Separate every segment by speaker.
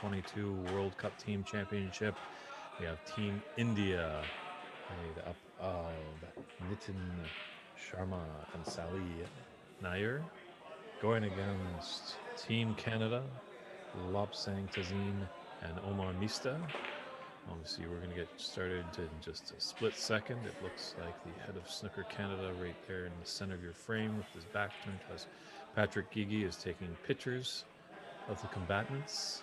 Speaker 1: 2022 World Cup Team Championship. We have Team India made up of Nitin Sharma and Sally Nair going against Team Canada, Lobsang Tazeen and Omar Mista. Obviously, we're going to get started in just a split second. It looks like the head of Snooker Canada right there in the center of your frame with his back turned to us. Patrick Gigi is taking pictures of the combatants.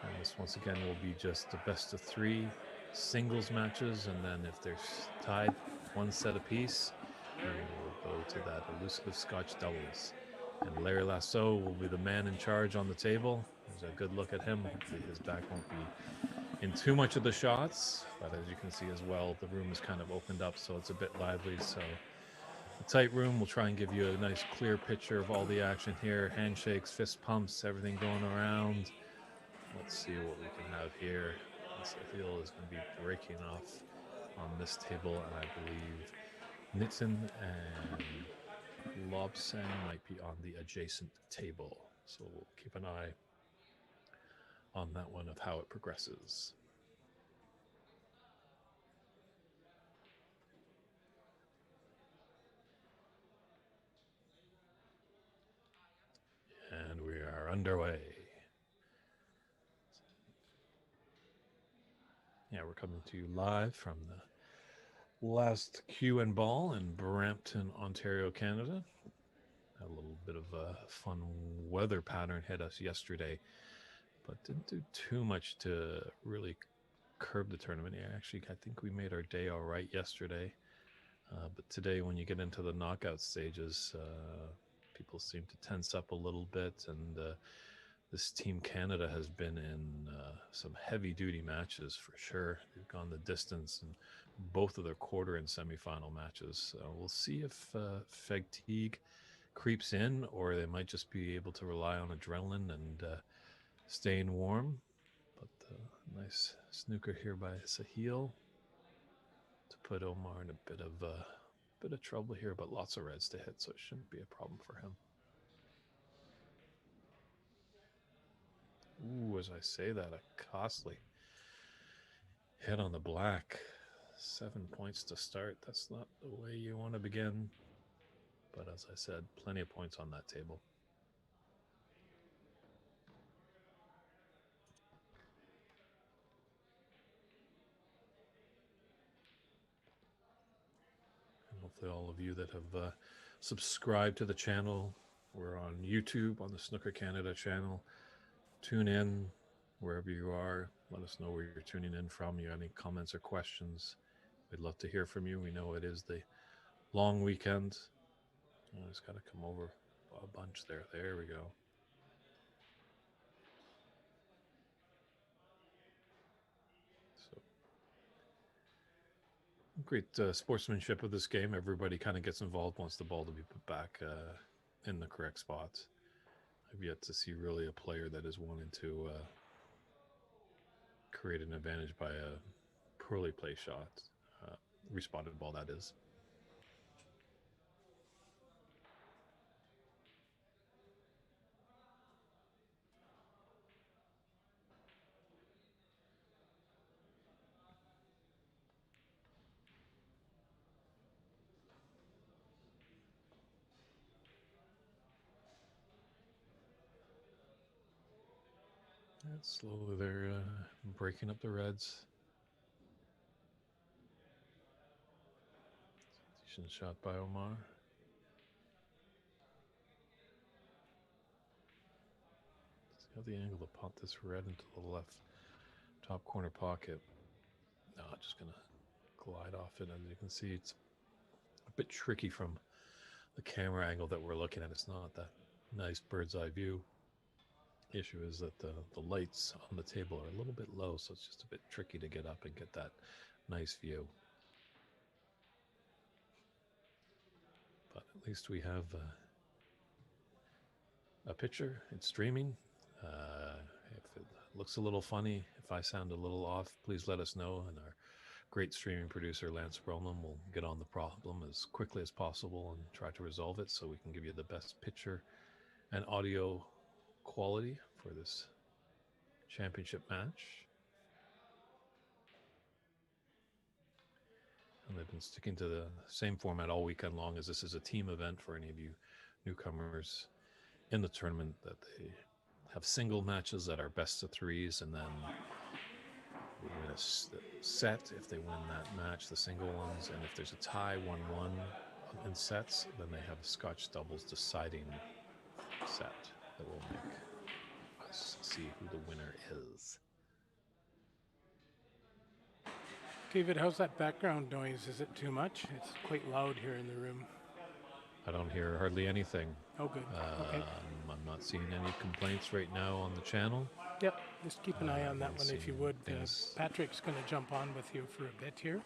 Speaker 1: And this, once again, will be just a best of 3 singles matches. And then if they're tied 1 set apiece, we will go to that elusive Scotch doubles. And Larry Lasso will be the man in charge on the table. There's a good look at him. Hopefully his back won't be in too much of the shots, but as you can see as well, the room is kind of opened up, so it's a bit lively. So a tight room will try and give you a nice clear picture of all the action here. Handshakes, fist pumps, everything going around. Let's see what we can have here. This heel is going to be breaking off on this table, and I believe Nitin and Lobsang might be on the adjacent table. So we'll keep an eye on that one of how it progresses. And we are underway. Yeah, we're coming to you live from the last Q and Ball in Brampton, Ontario, Canada. Had a little bit of a fun weather pattern hit us yesterday, but didn't do too much to really curb the tournament. Yeah, actually, I think we made our day all right yesterday. But today, when you get into the knockout stages, people seem to tense up a little bit, and this Team Canada has been in some heavy-duty matches for sure. They've gone the distance in both of their quarter and semifinal matches. We'll see if fatigue creeps in, or they might just be able to rely on adrenaline and staying warm. But nice snooker here by Sahil to put Omar in a bit of trouble here, but lots of reds to hit, so it shouldn't be a problem for him. Ooh, as I say that, a costly hit on the black. 7 points to start. That's not the way you want to begin. But as I said, plenty of points on that table. And hopefully all of you that have subscribed to the channel, we're on YouTube, on the Snooker Canada channel. Tune in wherever you are. Let us know where you're tuning in from. You have any comments or questions? We'd love to hear from you. We know it is the long weekend. I just got to come over a bunch there. There we go. So great sportsmanship of this game. Everybody kind of gets involved, wants the ball to be put back in the correct spots. I've yet to see really a player that is wanting to create an advantage by a poorly played shot, responded ball, that is. And slowly they're breaking up the reds. Decent shot by Omar. See how the angle to pop this red into the left top corner pocket. No, just gonna glide off it. As you can see, it's a bit tricky from the camera angle that we're looking at. It's not that nice bird's eye view. The issue is that the lights on the table are a little bit low, so it's just a bit tricky to get up and get that nice view. But at least we have a picture. It's streaming. If it looks a little funny, if I sound a little off, please let us know, and our great streaming producer Lance Bromlin will get on the problem as quickly as possible and try to resolve it so we can give you the best picture and audio quality for this championship match. And they've been sticking to the same format all weekend long, as this is a team event for any of you newcomers in the tournament, that they have single matches that are best of threes, and then we win a set if they win that match, the single ones, and if there's a tie 1-1 in sets, then they have a Scotch doubles deciding set that will make us see who the winner is.
Speaker 2: David, how's that background noise? Is it too much? It's quite loud here in the room.
Speaker 1: I don't hear hardly anything.
Speaker 2: Oh, good. Okay.
Speaker 1: I'm not seeing any complaints right now on the channel.
Speaker 2: Yep, just keep an eye on that one if you would. Patrick's going to jump on with you for a bit here.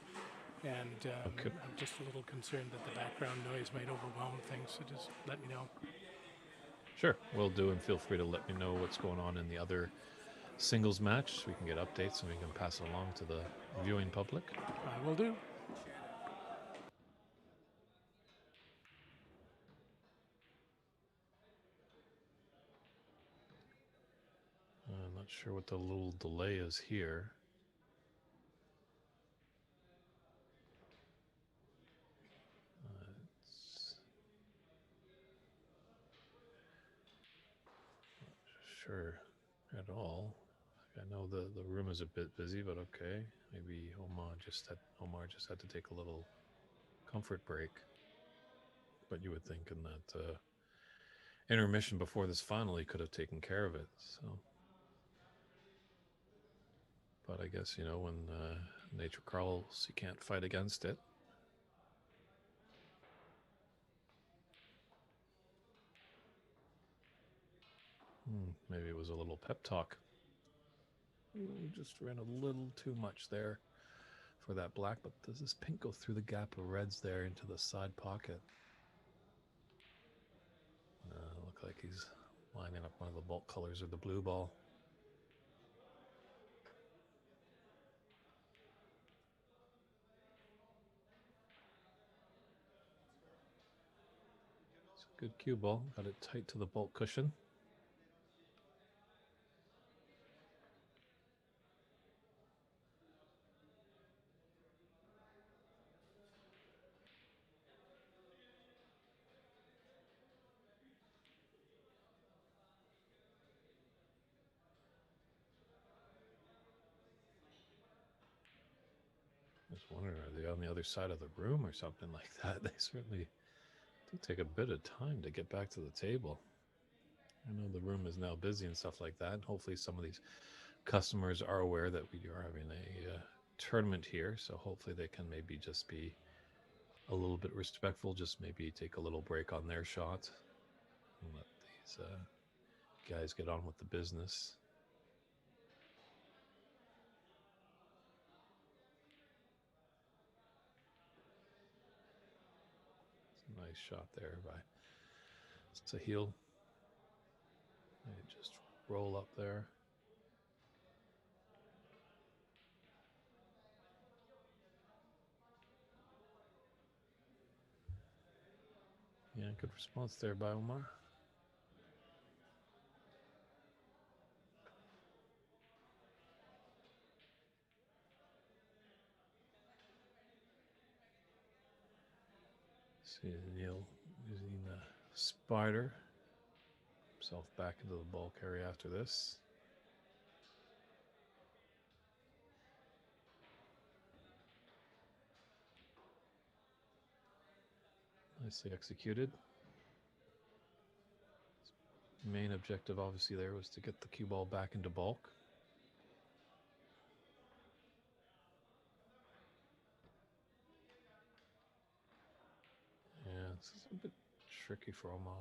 Speaker 2: And
Speaker 1: okay.
Speaker 2: I'm just a little concerned that the background noise might overwhelm things, so just let me know.
Speaker 1: Sure, will do, and feel free to let me know what's going on in the other singles match so we can get updates and we can pass it along to the viewing public.
Speaker 2: I will do.
Speaker 1: I'm not sure what the little delay is here. Sure at all. I know the room is a bit busy, but okay. Maybe Omar just had to take a little comfort break. But you would think in that intermission before this final, he could have taken care of it. So, but I guess, you know, when nature calls, you can't fight against it. Maybe it was a little pep talk. Just ran a little too much there for that black, but does this pink go through the gap of reds there into the side pocket? Look like he's lining up one of the bulk colors of the blue ball. It's a good cue ball. Got it tight to the bulk cushion. Just wondering, are they on the other side of the room or something like that? They certainly do take a bit of time to get back to the table. I know the room is now busy and stuff like that. Hopefully some of these customers are aware that we are having a tournament here, so hopefully they can maybe just be a little bit respectful, just maybe take a little break on their shot and let these guys get on with the business. Nice shot there by Sahil. They just roll up there. Yeah, good response there by Omar. See Neil using the spider himself back into the ball carry after this. Nicely executed. His main objective obviously there was to get the cue ball back into bulk. Yeah, this is a bit tricky for Omar.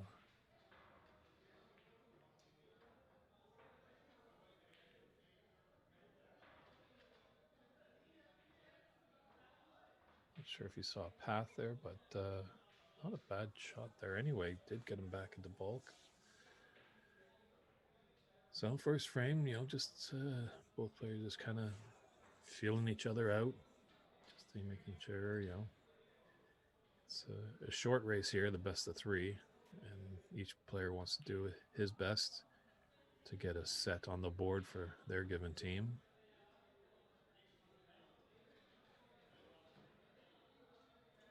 Speaker 1: Not sure if you saw a path there, but not a bad shot there anyway. Did get him back into bulk. So first frame, you know, just both players just kind of feeling each other out. Just making sure, you know, it's a short race here, the best of three. And each player wants to do his best to get a set on the board for their given team.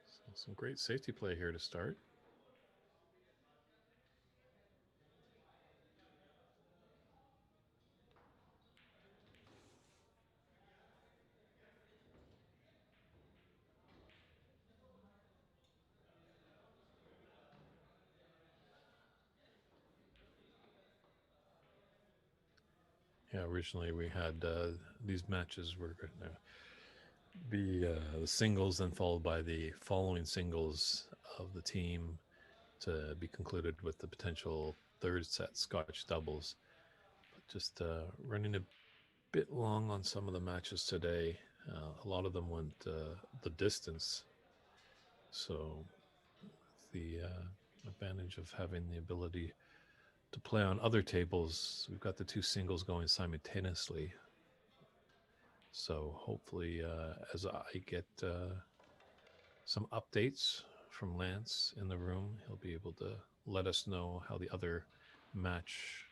Speaker 1: So some great safety play here to start. Yeah, originally we had these matches were going to be the singles, then followed by the following singles of the team to be concluded with the potential third set Scotch doubles. But just running a bit long on some of the matches today. A lot of them went the distance. So the advantage of having the ability to play on other tables, we've got the two singles going simultaneously. So hopefully, as I get some updates from Lance in the room, he'll be able to let us know how the other match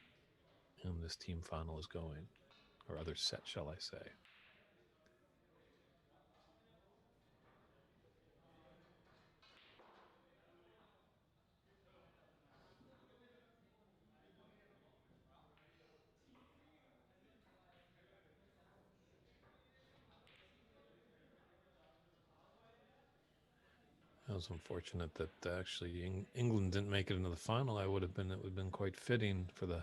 Speaker 1: in this team final is going, or other set, shall I say. It was unfortunate that actually England didn't make it into the final. It would have been quite fitting for the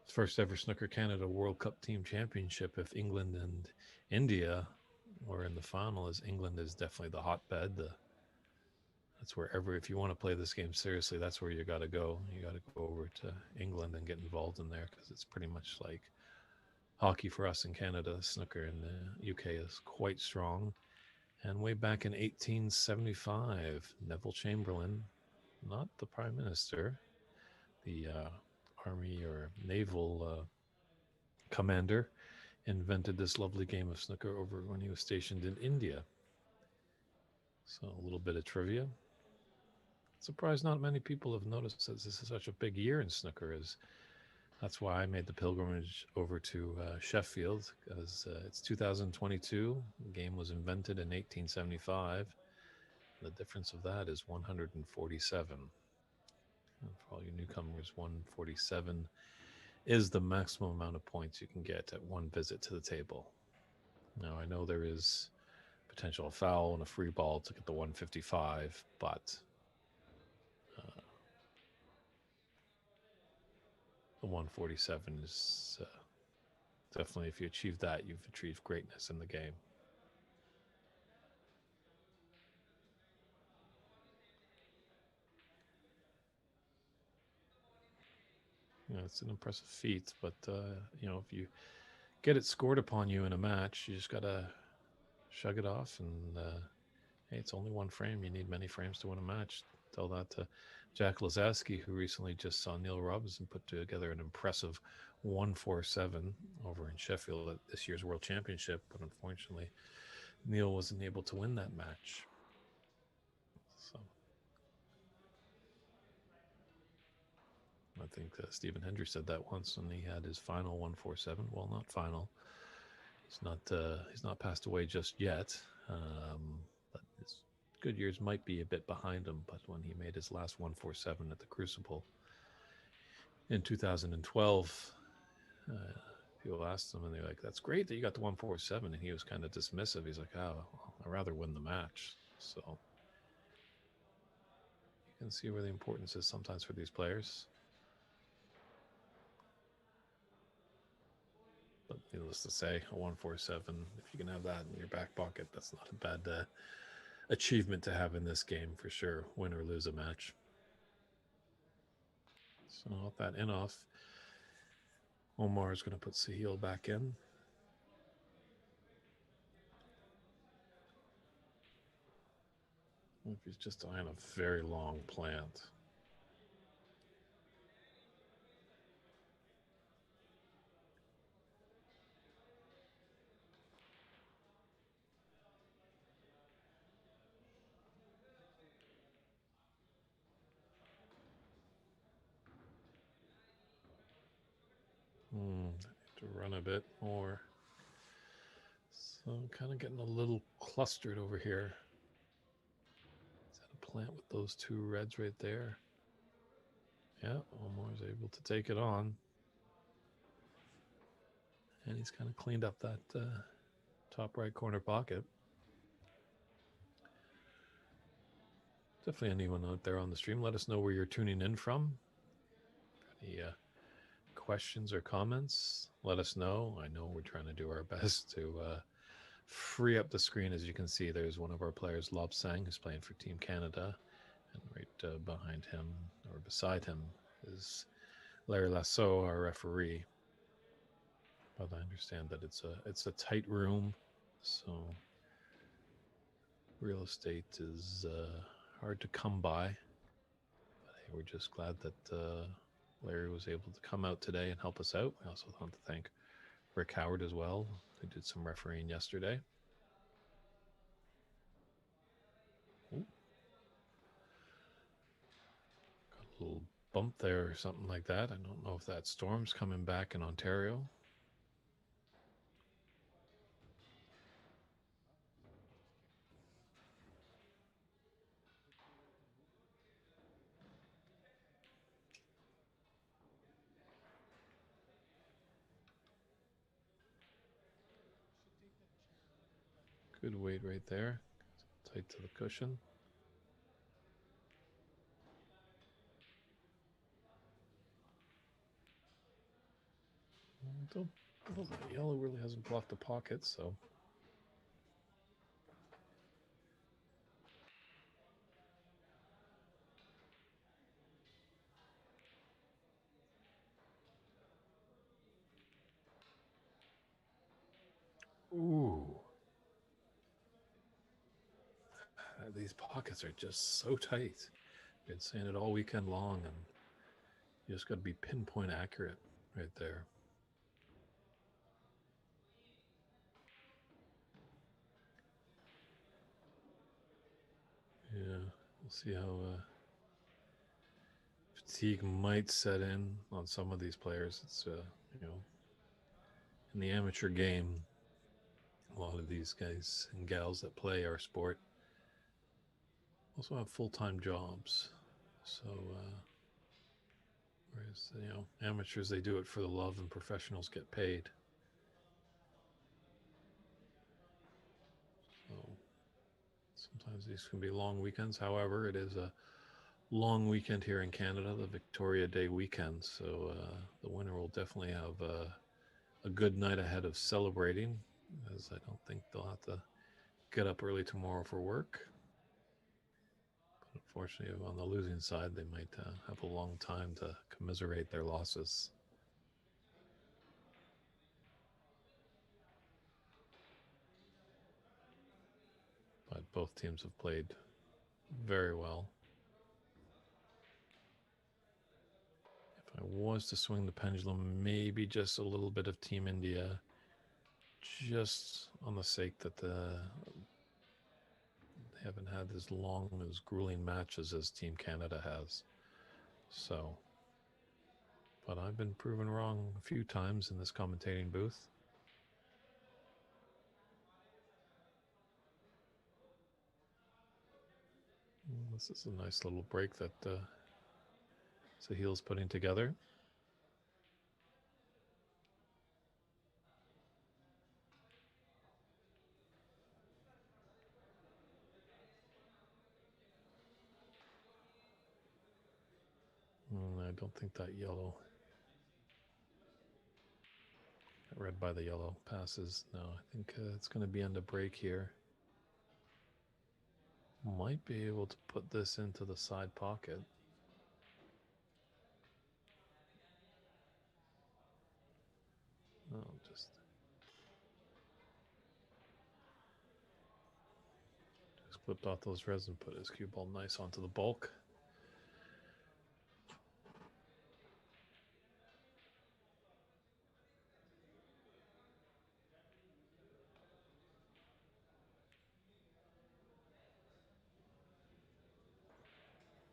Speaker 1: first ever Snooker Canada World Cup Team Championship if England and India were in the final, as England is definitely the hotbed. That's wherever, if you want to play this game seriously, that's where you got to go. You got to go over to England and get involved in there, because it's pretty much like hockey for us in Canada. Snooker in the UK is quite strong. And way back in 1875, Neville Chamberlain, not the Prime Minister, the Army or Naval commander, invented this lovely game of snooker over when he was stationed in India. So a little bit of trivia. Surprised not many people have noticed that this is such a big year in snooker. That's why I made the pilgrimage over to Sheffield, because it's 2022. The game was invented in 1875. The difference of that is 147. And for all you newcomers, 147 is the maximum amount of points you can get at one visit to the table. Now, I know there is potential foul and a free ball to get the 155, but the 147 is definitely, if you achieve that, you've achieved greatness in the game. It's an impressive feat, but if you get it scored upon you in a match, you just gotta shrug it off. And hey, it's only one frame. You need many frames to win a match. Tell that to Jack Lazowski, who recently just saw Neil Robinson put together an impressive 147 over in Sheffield at this year's World Championship, but unfortunately, Neil wasn't able to win that match. So I think Stephen Hendry said that once when he had his final 147. Well, not final. He's not passed away just yet. But his good years might be a bit behind him. But when he made his last 147 at the Crucible in 2012, people asked him, and they're like, "That's great that you got the 147," and he was kind of dismissive. He's like, "Oh, I'd rather win the match." So you can see where the importance is sometimes for these players. But needless to say, a 147, if you can have that in your back pocket, that's not a bad achievement to have in this game for sure, win or lose a match. So with that in off, Omar is going to put Sahil back in. He's just eyeing a very long plant. front a bit more. So I'm kind of getting a little clustered over here. Is that a plant with those two reds right there? Yeah, Omar's able to take it on. And he's kind of cleaned up that top right corner pocket. Definitely anyone out there on the stream, let us know where you're tuning in from. Any questions or comments, let us know. I know we're trying to do our best to free up the screen. As you can see, there's one of our players, Lobsang, who's playing for Team Canada. And right behind him, or beside him, is Larry Lasso, our referee. But I understand that it's a tight room, so real estate is hard to come by. But hey, we're just glad that Larry was able to come out today and help us out. I also want to thank Rick Howard as well, who did some refereeing yesterday. Ooh. Got a little bump there or something like that. I don't know if that storm's coming back in Ontario. Good weight right there. Tight to the cushion. That yellow really hasn't blocked the pocket, so. Ooh. These pockets are just so tight. Been saying it all weekend long, and you just got to be pinpoint accurate right there. Yeah, we'll see how fatigue might set in on some of these players. It's you know, in the amateur game, a lot of these guys and gals that play our sport also have full-time jobs. So whereas, you know, amateurs, they do it for the love, and professionals get paid. So sometimes these can be long weekends. However, it is a long weekend here in Canada, the Victoria Day weekend. So the winner will definitely have a good night ahead of celebrating, as I don't think they'll have to get up early tomorrow for work. But unfortunately, on the losing side, they might have a long time to commiserate their losses. But both teams have played very well. If I was to swing the pendulum, maybe just a little bit of Team India, just on the sake that they haven't had as long, as grueling matches as Team Canada has. So, but I've been proven wrong a few times in this commentating booth. This is a nice little break that Sahil's putting together. I don't think that yellow, red by the yellow, passes. No, I think it's going to be on the break here. Might be able to put this into the side pocket. No, just clipped off those reds and put his cue ball nice onto the bulk.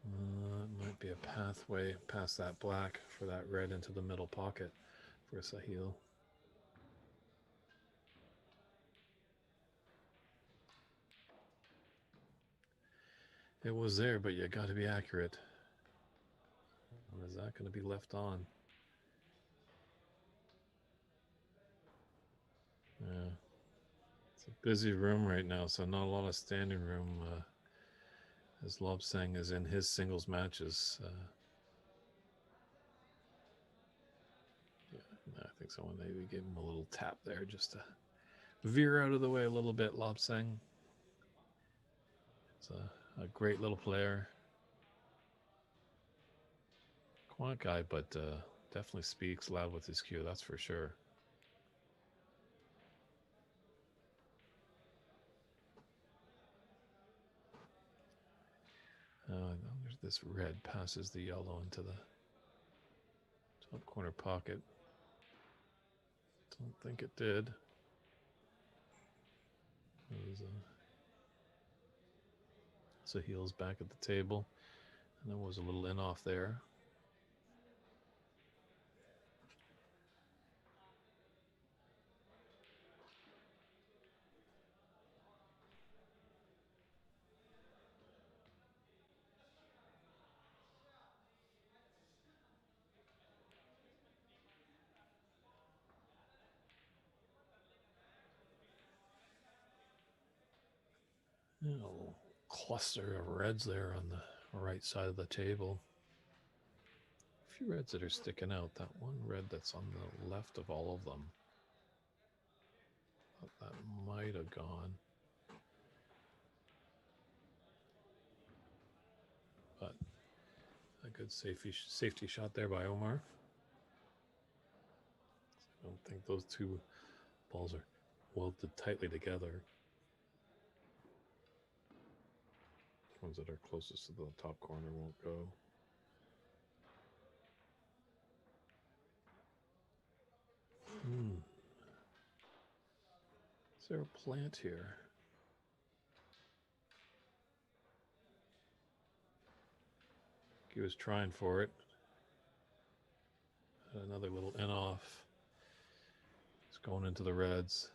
Speaker 1: It might be a pathway past that black for that red into the middle pocket for Sahil. It was there, but you got to be accurate. And is that going to be left on? Yeah. It's a busy room right now, so not a lot of standing room as Lobsang is in his singles matches. Yeah, I think someone maybe gave him a little tap there just to veer out of the way a little bit, Lobsang. It's a great little player. Quiet guy, but definitely speaks loud with his cue, that's for sure. There's this red passes the yellow into the top corner pocket. Don't think it did. So heels back at the table. And there was a little in off there. A little cluster of reds there on the right side of the table. A few reds that are sticking out. That one red that's on the left of all of them. Thought that might have gone. But a good safety shot there by Omar. I don't think those two balls are welded tightly together. Ones that are closest to the top corner won't go. Is there a plant here? He was trying for it. Another little in off. It's going into the reds.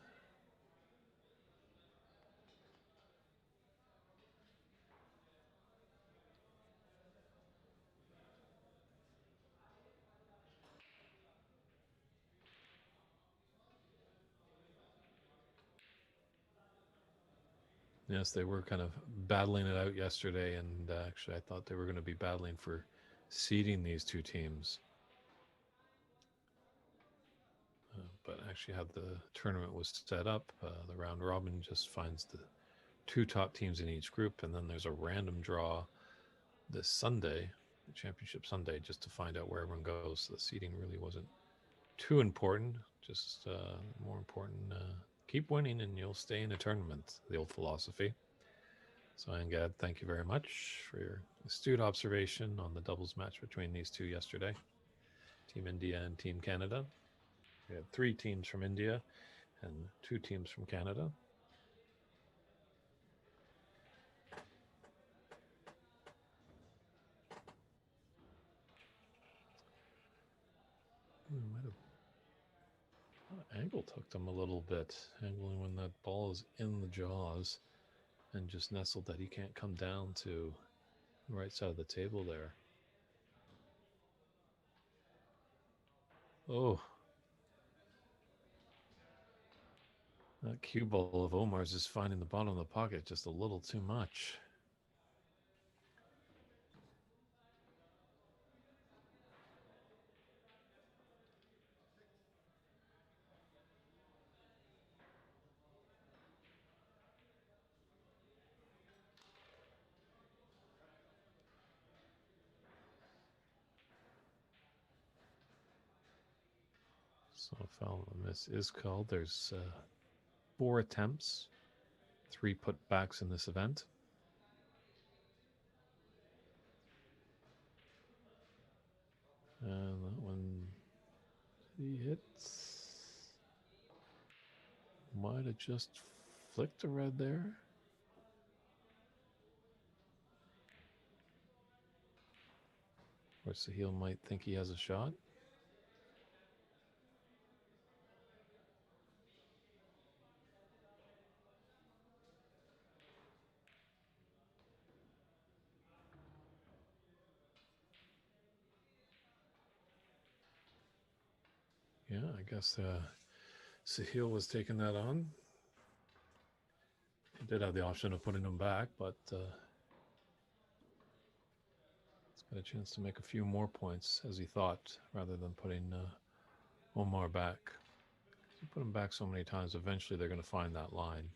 Speaker 1: Yes, they were kind of battling it out yesterday, and actually I thought they were going to be battling for seeding these two teams. But actually how the tournament was set up, the round robin just finds the two top teams in each group, and then there's a random draw this Sunday, Championship Sunday, just to find out where everyone goes. So the seeding really wasn't too important, just more important, keep winning and you'll stay in a tournament, the old philosophy. So Angad, thank you very much for your astute observation on the doubles match between these two yesterday, Team India and Team Canada. We had 3 teams from India and 2 teams from Canada. Might have angle tucked him a little bit, angling when that ball is in the jaws, and just nestled that he can't come down to the right side of the table there. Oh, that cue ball of Omar's is finding the bottom of the pocket just a little too much. So a foul on this is called. There's 4 attempts, 3 putbacks in this event. And that one he hits. Might have just flicked a red there. Or Sahil might think he has a shot. Yeah, I guess Sahil was taking that on. He did have the option of putting him back, but he's got a chance to make a few more points as he thought, rather than putting Omar back. You put him back so many times, eventually they're going to find that line.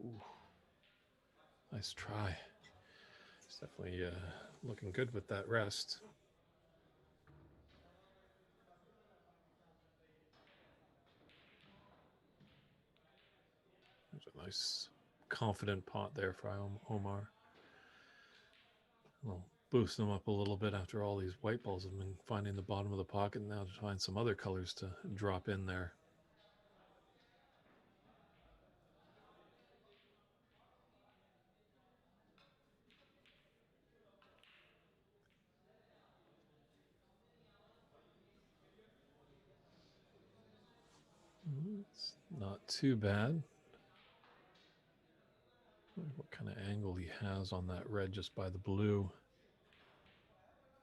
Speaker 1: Ooh, nice try. It's definitely looking good with that rest. There's a nice confident pot there for Omar. We'll boost them up a little bit after all these white balls have been finding the bottom of the pocket. Now to find some other colors to drop in there. It's not too bad. What kind of angle he has on that red just by the blue.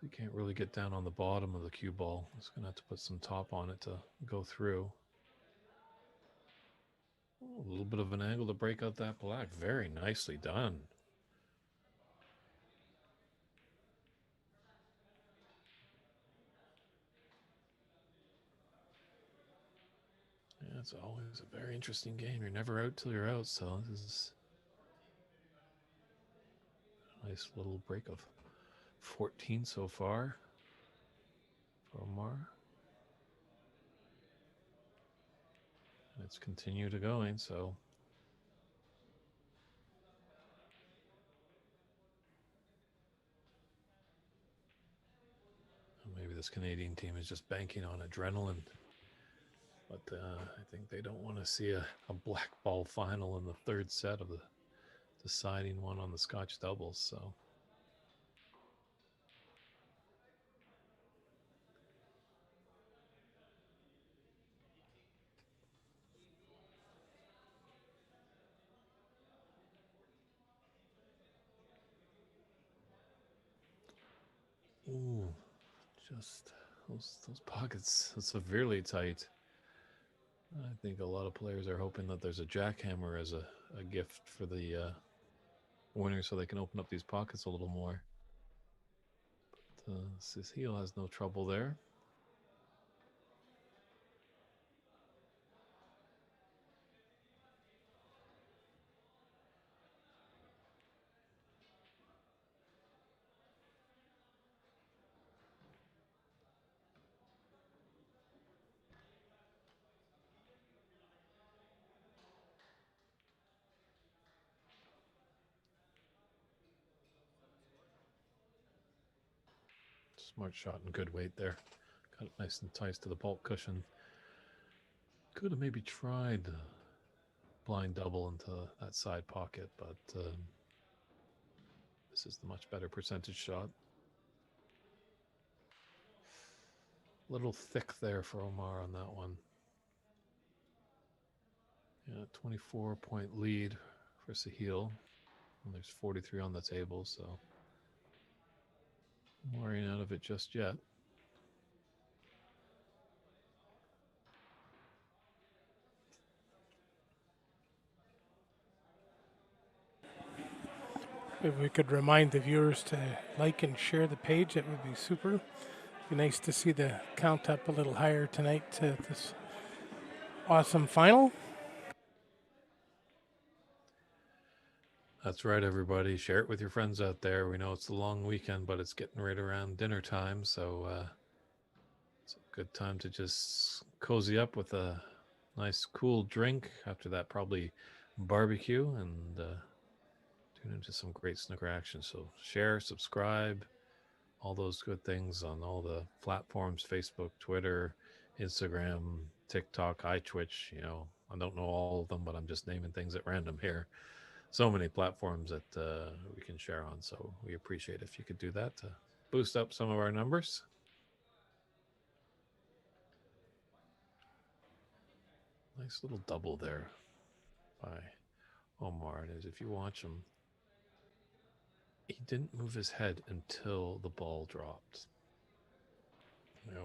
Speaker 1: You can't really get down on the bottom of the cue ball. It's going to have to put some top on it to go through. Oh, a little bit of an angle to break out that black. Very nicely done. Yeah, it's always a very interesting game. You're never out till you're out, so this is a nice little break of 14 so far for Omar. And it's continued going, so maybe this Canadian team is just banking on adrenaline. But I think they don't want to see a black ball final in the third set of the deciding one on the Scotch doubles. So ooh, just those pockets are severely tight. I think a lot of players are hoping that there's a jackhammer as a gift for the winner so they can open up these pockets a little more. But Sahil has no trouble there. Smart shot and good weight there. Got it nice and tight to the pulp cushion. Could have maybe tried blind double into that side pocket, but this is the much better percentage shot. A little thick there for Omar on that one. Yeah, 24-point lead for Sahil. And there's 43 on the table, so I'm worrying out of it just yet.
Speaker 2: If we could remind the viewers to like and share the page, that would be super. It'd be nice to see the count up a little higher tonight to this awesome final.
Speaker 1: That's right, everybody. Share it with your friends out there. We know it's a long weekend, but it's getting right around dinner time, so it's a good time to just cozy up with a nice cool drink after that probably barbecue and tune into some great snooker action. So share, subscribe, all those good things on all the platforms: Facebook, Twitter, Instagram, TikTok, iTwitch. You know, I don't know all of them, but I'm just naming things at random here. So many platforms that we can share on. So we appreciate if you could do that to boost up some of our numbers. Nice little double there by Omar. And as if you watch him, he didn't move his head until the ball dropped.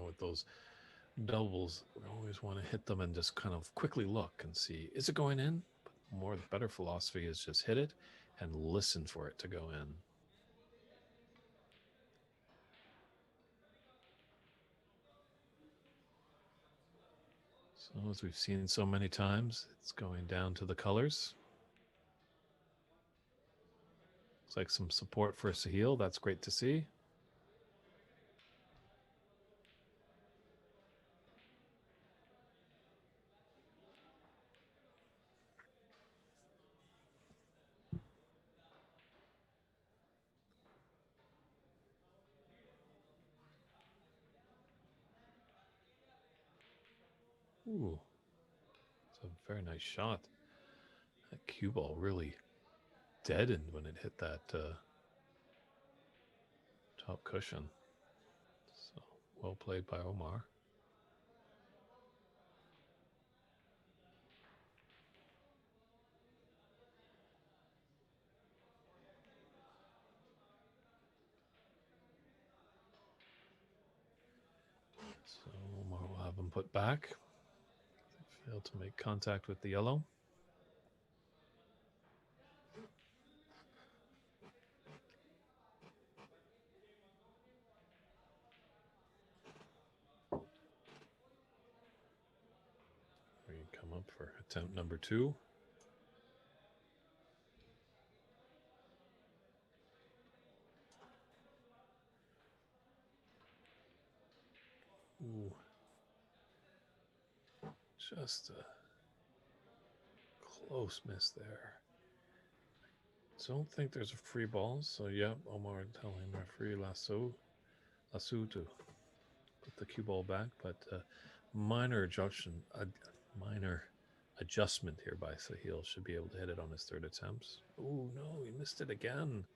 Speaker 1: With those doubles, we always want to hit them and just kind of quickly look and see, is it going in? But the better philosophy is just hit it and listen for it to go in. So as we've seen so many times, it's going down to the colors. Looks like some support for Sahil. That's great to see. Ooh, it's a very nice shot. That cue ball really deadened when it hit that top cushion. So well played by Omar. So Omar will have him put back. Failed to make contact with the yellow. We come up for attempt number 2. Ooh. Just a close miss there. Don't think there's a free ball, so yeah, Omar telling referee Lasso to put the cue ball back, but minor adjustment here by Sahil. Should be able to hit it on his 3rd attempt. Oh no, he missed it again.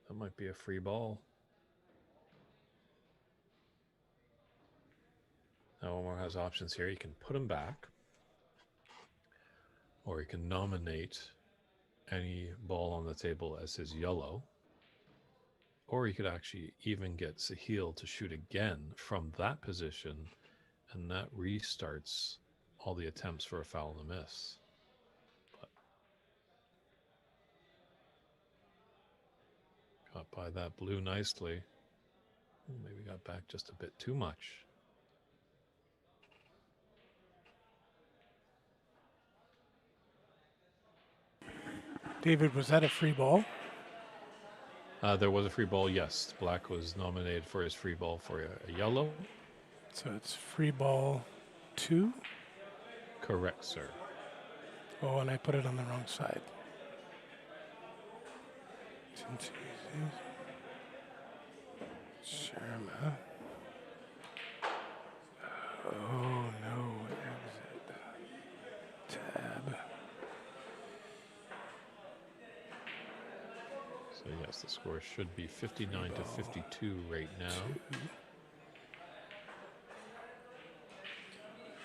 Speaker 1: That might be a free ball. Now Omar has options here. He can put him back, or he can nominate any ball on the table as his yellow, or he could actually even get Sahil to shoot again from that position, and that restarts all the attempts for a foul and a miss. But got by that blue nicely. Maybe got back just a bit too much.
Speaker 2: David, was that a free ball?
Speaker 1: There was a free ball, yes. Black was nominated for his free ball for a yellow.
Speaker 2: So it's free ball 2?
Speaker 1: Correct, sir.
Speaker 2: Oh, and I put it on the wrong side. Sharma. Oh, no. Exit. Tab.
Speaker 1: So yes, the score should be 59 to 52 right now.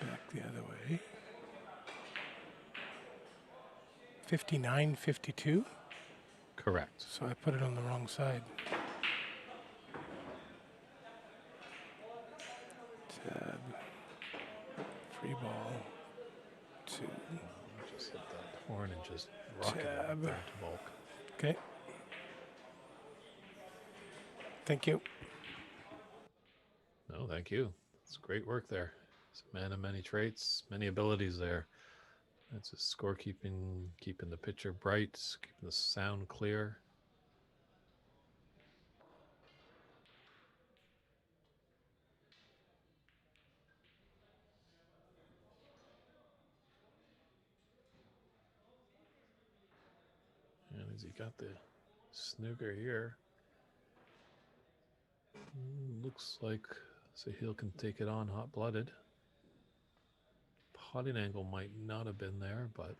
Speaker 2: 2. Back the other way. 59-52?
Speaker 1: Correct.
Speaker 2: So I put it on the wrong side. Tab. Free ball 2.
Speaker 1: Just hit that horn and just rock it up there to bulk.
Speaker 2: Okay. Thank you.
Speaker 1: No, thank you. It's great work there. It's a man of many traits, many abilities there. It's a scorekeeping, keeping the picture bright, keeping the sound clear. And as he got the snooker here, looks like Sahil can take it on hot-blooded. Potting angle might not have been there, but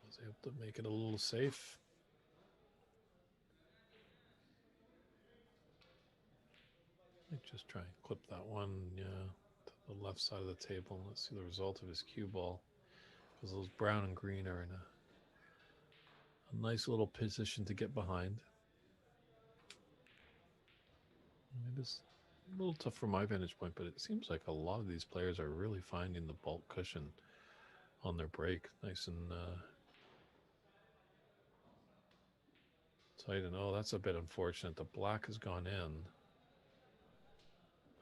Speaker 1: was able to make it a little safe. Might just try and clip that one, yeah, to the left side of the table. Let's see the result of his cue ball. Because those brown and green are in a nice little position to get behind. It is a little tough from my vantage point, but it seems like a lot of these players are really finding the bulk cushion on their break nice and tight. And oh, that's a bit unfortunate. The black has gone in.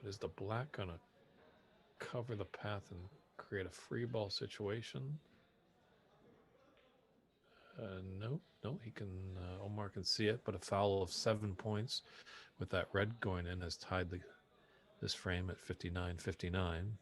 Speaker 1: But is the black going to cover the path and create a free ball situation? No, he can. Omar can see it, but a foul of 7 points with that red going in has tied this frame at 59-59.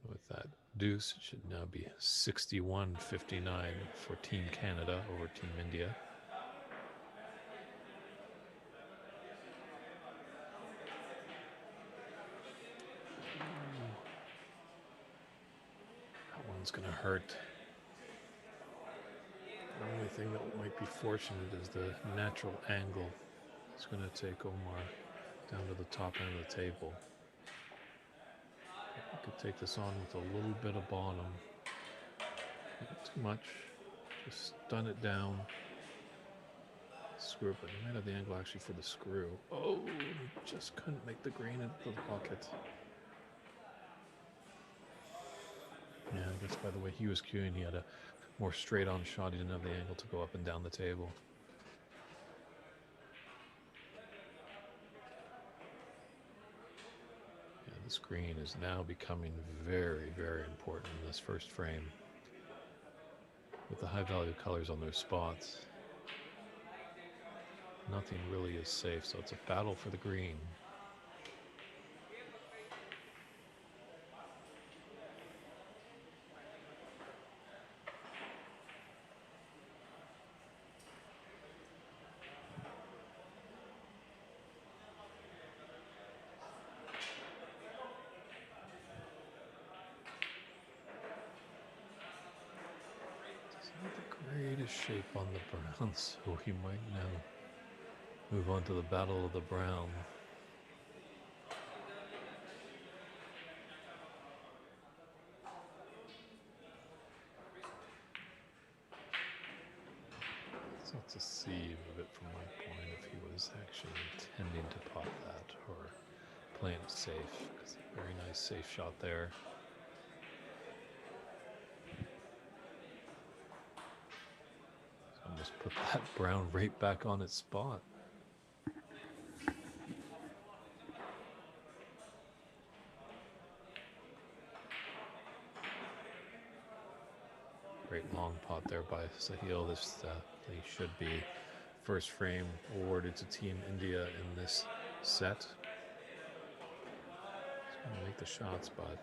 Speaker 1: With that deuce, it should now be 61-59 for Team Canada over Team India. That one's going to hurt. The only thing that might be fortunate is the natural angle. It's going to take Omar down to the top end of the table. I could take this on with a little bit of bottom. Not too much. Just stun it down. Screw it, but he might have the angle actually for the screw. Oh, he just couldn't make the green into the pocket. Yeah, I guess by the way he was cueing, he had a more straight-on shot. He didn't have the angle to go up and down the table. Yeah, this green is now becoming very, very important in this first frame. With the high-value colors on their spots, nothing really is safe, so it's a battle for the green. Shape on the brown, so he might now move on to the battle of the brown. It's not deceive a bit from my point if he was actually intending to pot that or playing it safe, because a very nice safe shot there. Just put that brown right back on its spot. Great long pot there by Sahil. This they should be first frame awarded to Team India in this set. He's going to make the shots, but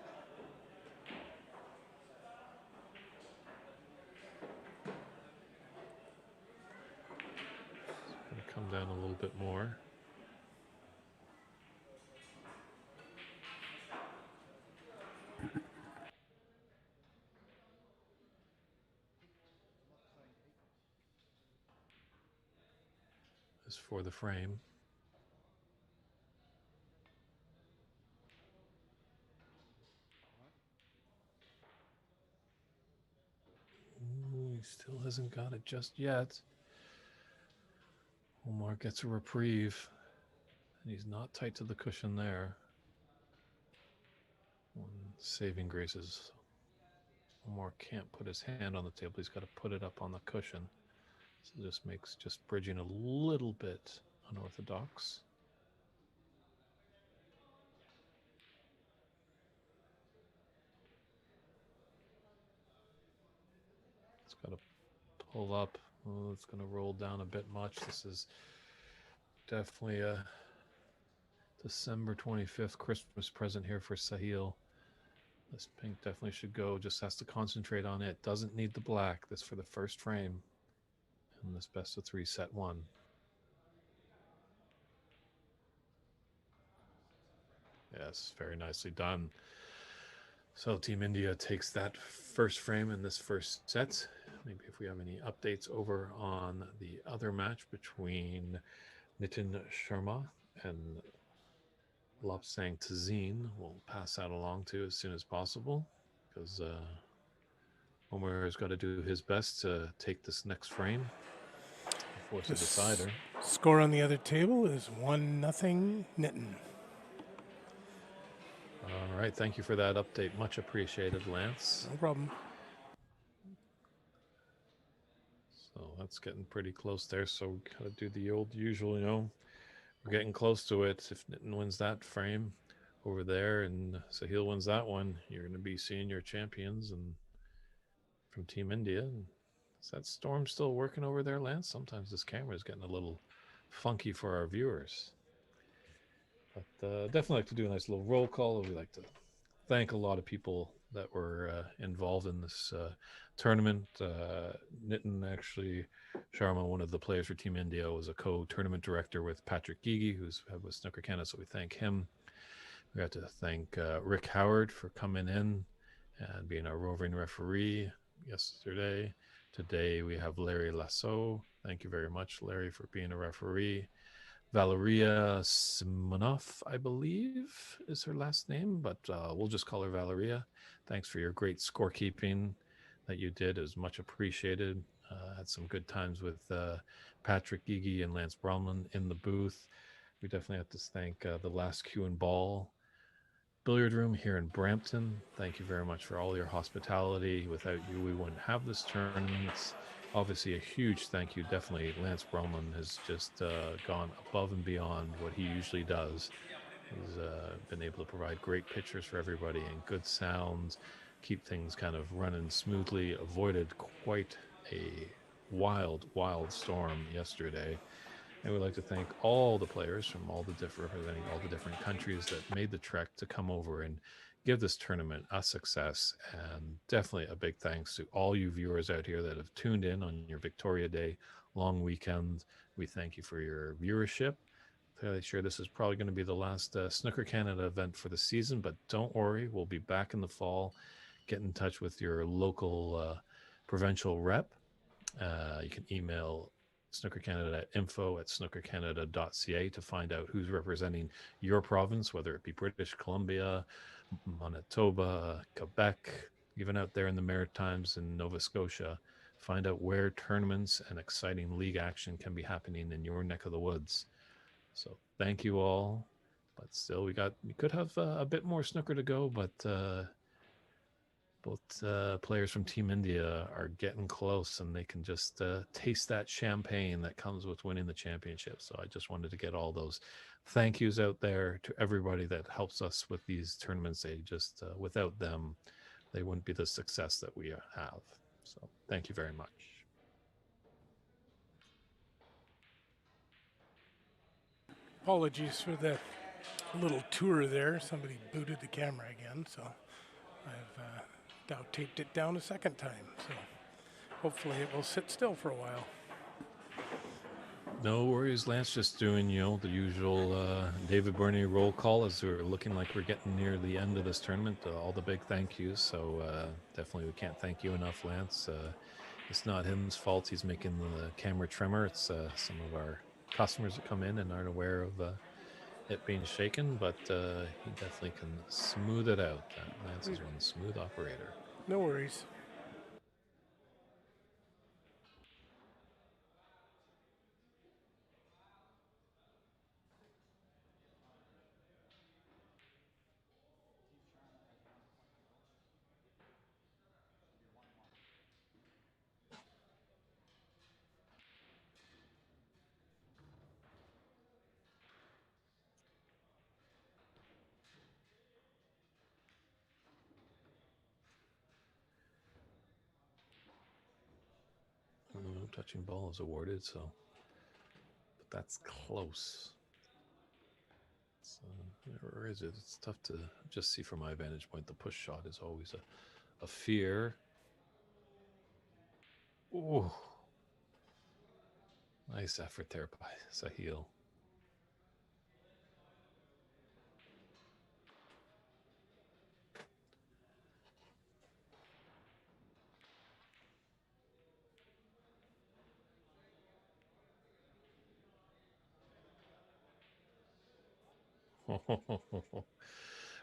Speaker 1: come down a little bit more. As for the frame. Ooh, he still hasn't got it just yet. Omar gets a reprieve, and he's not tight to the cushion there. One saving graces. Omar can't put his hand on the table. He's got to put it up on the cushion. So this makes just bridging a little bit unorthodox. It's got to pull up. Oh, it's going to roll down a bit much. This is definitely a December 25th Christmas present here for Sahil. This pink definitely should go. Just has to concentrate on it. Doesn't need the black. This for the first frame. And this best of 3 set 1. Yes, very nicely done. So Team India takes that first frame in this first set. Maybe if we have any updates over on the other match between Nitin Sharma and Lopsang Tazeen, we'll pass that along to as soon as possible because Omer has got to do his best to take this next frame before it's a decider.
Speaker 2: Score on the other table is 1-0 Nitin.
Speaker 1: All right, thank you for that update. Much appreciated, Lance.
Speaker 2: No problem.
Speaker 1: So that's getting pretty close there. So we gotta do the old usual, we're getting close to it. If Nitin wins that frame over there and Sahil wins that one, you're going to be seeing your champions and from Team India. And is that storm still working over there, Lance? Sometimes this camera is getting a little funky for our viewers. But definitely like to do a nice little roll call. We like to thank a lot of people that were involved in this tournament. Nitin, actually, Sharma, one of the players for Team India, was a co-tournament director with Patrick Geegee, who's with Snooker Canada, so we thank him. We have to thank Rick Howard for coming in and being our roving referee yesterday. Today we have Larry Lasso. Thank you very much, Larry, for being a referee. Valeria Simonoff, I believe, is her last name, but we'll just call her Valeria. Thanks for your great scorekeeping that you did. It was much appreciated. Had some good times with Patrick Geegee and Lance Bromlin in the booth. We definitely have to thank the Last Cue and Ball billiard room here in Brampton. Thank you very much for all your hospitality. Without you, we wouldn't have this tournament. It's obviously a huge thank you. Definitely, Lance Bromlin has just gone above and beyond what he usually does. He's been able to provide great pictures for everybody and good sounds, keep things kind of running smoothly. Avoided quite a wild storm yesterday. And we'd like to thank all the players from all the different representing all the different countries that made the trek to come over and give this tournament a success. And definitely a big thanks to all you viewers out here that have tuned in on your Victoria Day long weekend. We thank you for your viewership. Fairly sure this is probably going to be the last Snooker Canada event for the season, but don't worry, we'll be back in the fall. Get in touch with your local provincial rep. You can email Snooker Canada at info@snookercanada.ca to find out who's representing your province, whether it be British Columbia, Manitoba, Quebec, even out there in the Maritimes and Nova Scotia. Find out where tournaments and exciting league action can be happening in your neck of the woods. So thank you all. But still, we could have a bit more snooker to go, but both players from Team India are getting close and they can just taste that champagne that comes with winning the championship. So I just wanted to get all those thank yous out there to everybody that helps us with these tournaments. They just, without them, they wouldn't be the success that we have. So thank you very much.
Speaker 2: Apologies for the little tour there. Somebody booted the camera again, so I've now taped it down a second time. So hopefully it will sit still for a while.
Speaker 1: No worries, Lance. Just doing, the usual David Burney roll call as we're looking like we're getting near the end of this tournament. All the big thank yous. So definitely we can't thank you enough, Lance. It's not him's fault. He's making the camera tremor. It's some of our customers that come in and aren't aware of it being shaken, but he definitely can smooth it out. Lance is one smooth operator.
Speaker 2: No worries.
Speaker 1: Touching ball is awarded, so but that's close. Where is it? It's tough to just see from my vantage point. The push shot is always a fear. Ooh. Nice effort there by Sahil.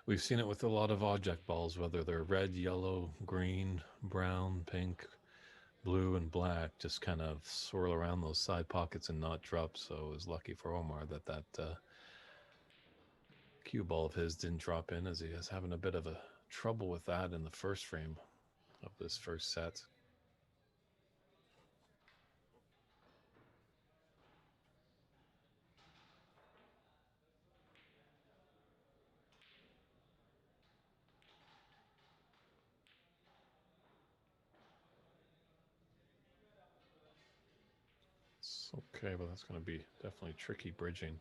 Speaker 1: We've seen it with a lot of object balls, whether they're red, yellow, green, brown, pink, blue, and black, just kind of swirl around those side pockets and not drop. So it was lucky for Omar that cue ball of his didn't drop in, as he was having a bit of a trouble with that in the first frame of this first set. It's okay, but that's going to be definitely tricky bridging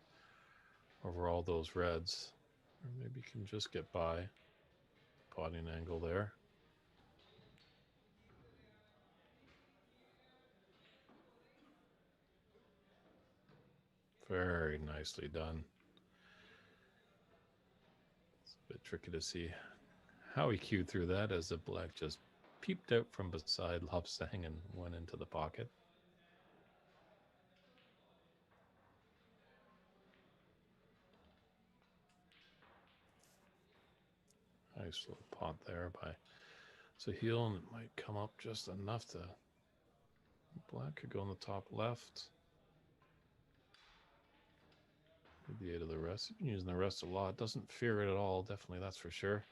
Speaker 1: over all those reds. Or maybe you can just get by. Potting angle there. Very nicely done. It's a bit tricky to see how he cued through that, as the black just peeped out from beside Lobsang and went into the pocket. Nice little pot there by Sahil, and it might come up just enough to... Black could go on the top left. The 8 of the rest. He's been using the rest a lot. Doesn't fear it at all, definitely, that's for sure.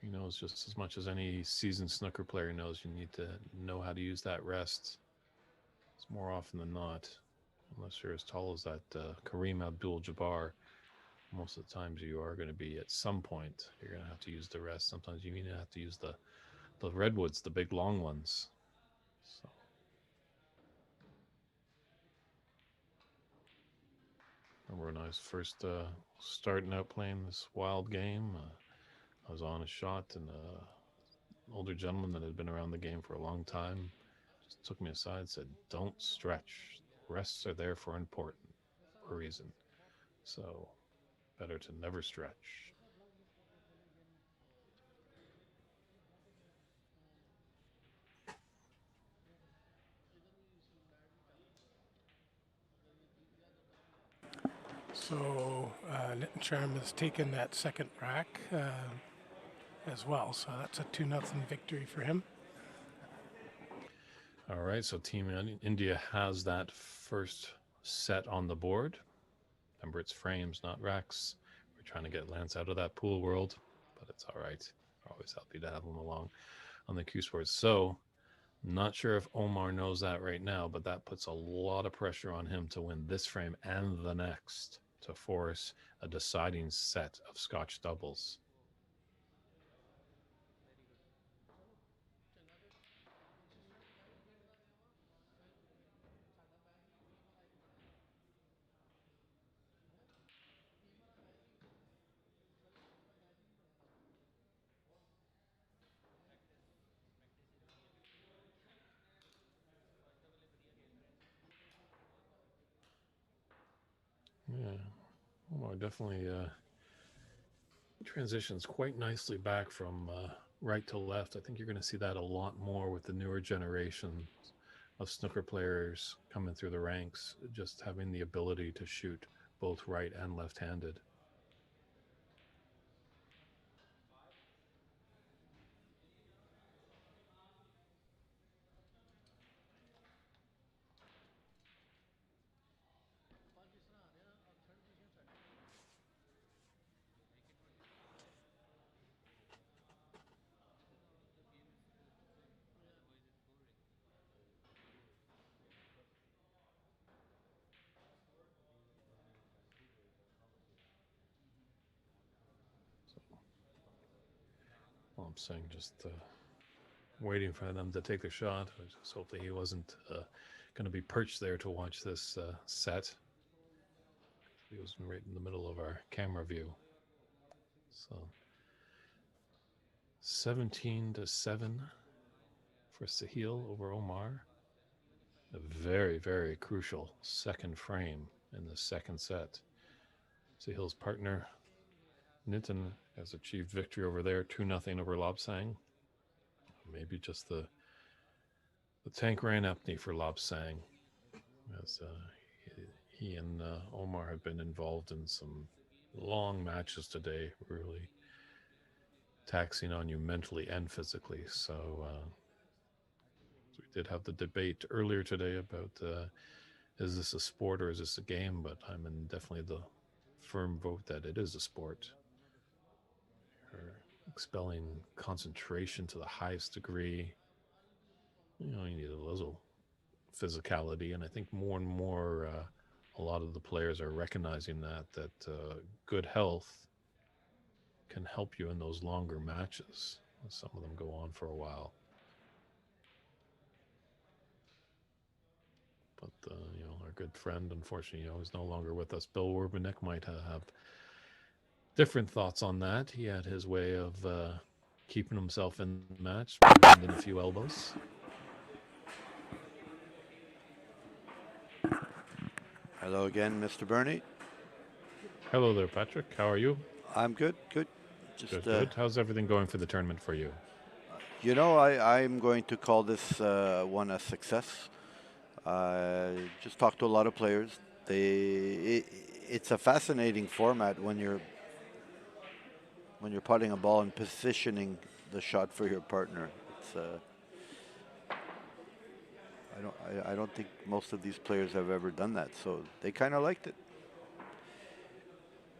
Speaker 1: He knows just as much as any seasoned snooker player knows you need to know how to use that rest. It's more often than not, unless you're as tall as that Kareem Abdul-Jabbar. Most of the times you are going to be, at some point, you're going to have to use the rest. Sometimes you even have to use the redwoods, the big long ones. So. Remember when I was first starting out playing this wild game, I was on a shot, and an older gentleman that had been around the game for a long time just took me aside and said, "Don't stretch. Rests are there for a reason. So better to never stretch."
Speaker 2: So Nitin Sharma has taken that second rack as well. So that's a 2-0 victory for him.
Speaker 1: All right, so Team India has that first set on the board. Remember, it's frames, not racks. We're trying to get Lance out of that pool world, but it's all right. We're always happy to have him along on the Q Sports. So, not sure if Omar knows that right now, but that puts a lot of pressure on him to win this frame and the next to force a deciding set of Scotch doubles. Yeah, Omar definitely transitions quite nicely back from right to left. I think you're going to see that a lot more with the newer generation of snooker players coming through the ranks, just having the ability to shoot both right and left-handed. Well, I'm saying just waiting for them to take their shot. I just hope that he wasn't going to be perched there to watch this set. He was right in the middle of our camera view. So 17-7 for Sahil over Omar. A very, very crucial second frame in the second set. Sahil's partner, Nitin, has achieved victory over there, 2-0 over Lobsang. Maybe just the tank ran empty for Lobsang, as He and Omar have been involved in some long matches today, really taxing on you mentally and physically. So we did have the debate earlier today about is this a sport or is this a game? But I'm in definitely the firm vote that it is a sport. You're expelling concentration to the highest degree. You need a little physicality, and I think more and more, a lot of the players are recognizing that good health can help you in those longer matches. Some of them go on for a while, but our good friend, unfortunately, is no longer with us. Bill Werbenek might have different thoughts on that. He had his way of keeping himself in the match, landing a few elbows.
Speaker 3: Hello again, Mr. Bernie.
Speaker 1: Hello there, Patrick. How are you?
Speaker 3: I'm good, good. Just,
Speaker 1: Good, good. How's everything going for the tournament for you?
Speaker 3: I'm going to call this one a success. Just talked to a lot of players. It's a fascinating format when you're putting a ball and positioning the shot for your partner. It's I don't think most of these players have ever done that, so they kind of liked it.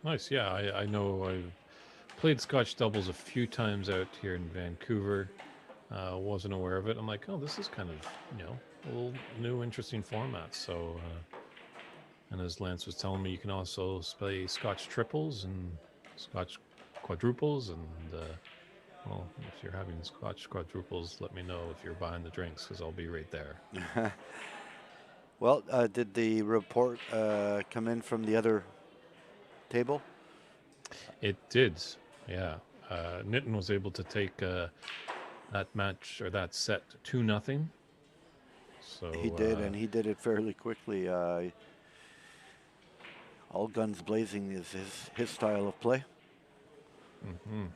Speaker 1: Nice. Yeah, I know I've played Scotch doubles a few times out here in Vancouver. Wasn't aware of it. I'm like, oh, this is kind of, a little new, interesting format. And as Lance was telling me, you can also play Scotch triples and Scotch quadruples. And, well, if you're having Scotch quadruples, let me know if you're buying the drinks because I'll be right there.
Speaker 3: Well, did the report come in from the other table?
Speaker 1: It did. Yeah. Nitin was able to take that match or that set 2-0. So
Speaker 3: He did, and he did it fairly quickly. All guns blazing is his style of play,
Speaker 1: mm-hmm.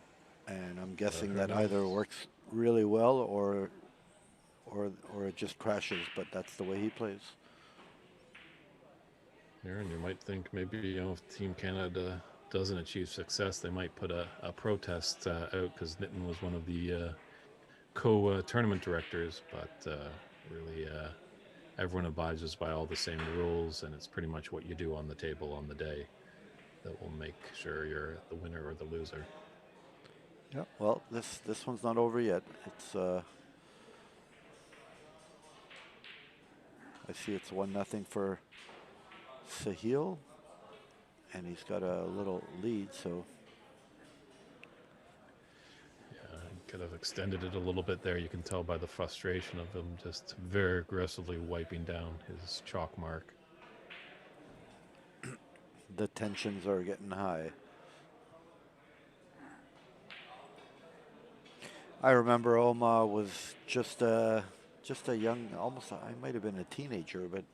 Speaker 3: and I'm guessing
Speaker 1: Who
Speaker 3: that
Speaker 1: knows?
Speaker 3: either works really well or it just crashes. But that's the way he plays.
Speaker 1: Aaron, you might think maybe if Team Canada doesn't achieve success, they might put a protest out because Nitin was one of the co-tournament directors, but really everyone abides by all the same rules, and it's pretty much what you do on the table on the day that will make sure you're the winner or the loser.
Speaker 3: Yeah. Well, this one's not over yet. It's I see it's 1-0 for Sahil, and he's got a little lead. So
Speaker 1: Yeah, could have extended it a little bit there. You can tell by the frustration of him just very aggressively wiping down his chalk mark.
Speaker 3: the tensions are getting high. I remember Oma was just a young, almost I might have been a teenager, but